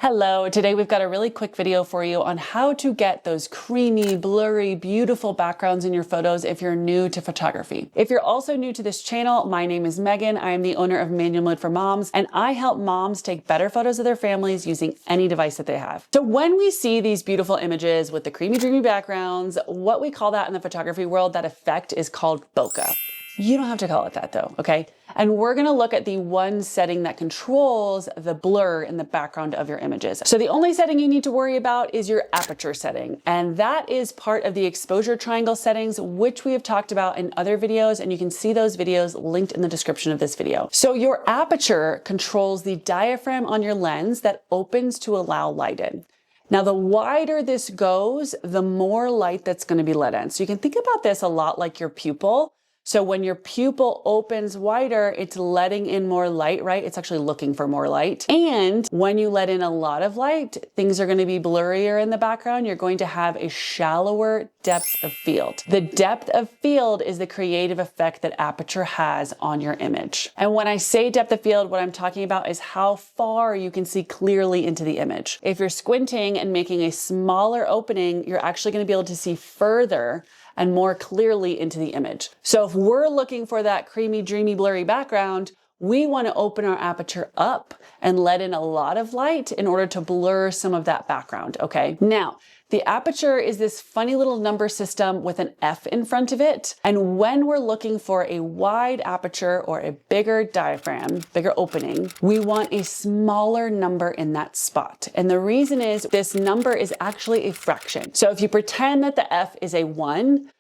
Hello, today we've got a really quick video for you on how to get those creamy, blurry, beautiful backgrounds in your photos if you're new to photography. If you're also new to this channel, my name is Megan. I am the owner of Manual Mode for Moms, and I help moms take better photos of their families using any device that they have. So when we see these beautiful images with the creamy, dreamy backgrounds, what we call that in the photography world, that effect is called bokeh. You don't have to call it that though, okay? And we're gonna look at the one setting that controls the blur in the background of your images. So the only setting you need to worry about is your aperture setting. And that is part of the exposure triangle settings, which we have talked about in other videos, and you can see those videos linked in the description of this video. So your aperture controls the diaphragm on your lens that opens to allow light in. Now, the wider this goes, the more light that's gonna be let in. So you can think about this a lot like your pupil. So when your pupil opens wider, it's letting in more light, right? It's actually looking for more light. And when you let in a lot of light, things are going to be blurrier in the background. You're going to have a shallower depth of field. The depth of field is the creative effect that aperture has on your image. And when I say depth of field, what I'm talking about is how far you can see clearly into the image. If you're squinting and making a smaller opening, you're actually going to be able to see further and more clearly into the image. So if we're looking for that creamy, dreamy, blurry background, we want to open our aperture up and let in a lot of light in order to blur some of that background, okay? Now, the aperture is this funny little number system with an F in front of it. And when we're looking for a wide aperture or a bigger diaphragm, bigger opening, we want a smaller number in that spot. And the reason is this number is actually a fraction. So if you pretend that the F is a 1,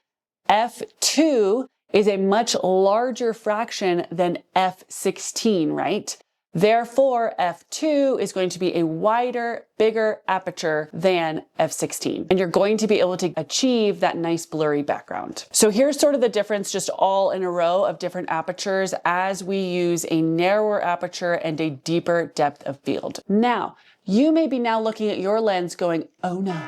F2 is a much larger fraction than F16, right? Therefore, F2 is going to be a wider, bigger aperture than F16. And you're going to be able to achieve that nice blurry background. So here's sort of the difference just all in a row of different apertures as we use a narrower aperture and a deeper depth of field. Now, you may be now looking at your lens going, oh no,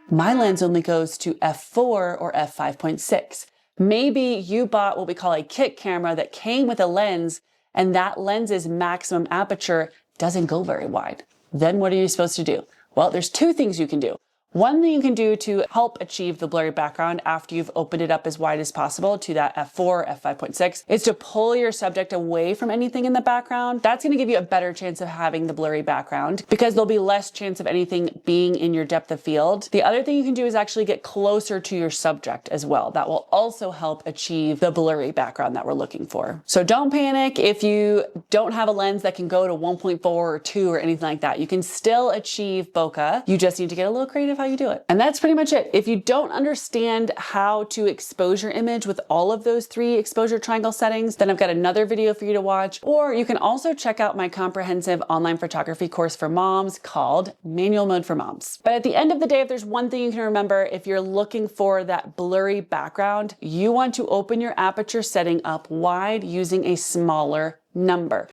my lens only goes to F4 or F5.6. Maybe you bought what we call a kit camera that came with a lens, and that lens's maximum aperture doesn't go very wide. Then what are you supposed to do? Well, there's two things you can do. One thing you can do to help achieve the blurry background after you've opened it up as wide as possible to that F4, F5.6 is to pull your subject away from anything in the background. That's gonna give you a better chance of having the blurry background because there'll be less chance of anything being in your depth of field. The other thing you can do is actually get closer to your subject as well. That will also help achieve the blurry background that we're looking for. So don't panic if you don't have a lens that can go to 1.4 or 2 or anything like that. You can still achieve bokeh. You just need to get a little creative how you do it. And that's pretty much it. If you don't understand how to expose your image with all of those 3 exposure triangle settings, then I've got another video for you to watch, or you can also check out my comprehensive online photography course for moms called Manual Mode for Moms. But at the end of the day, if there's one thing you can remember, if you're looking for that blurry background, you want to open your aperture setting up wide using a smaller number.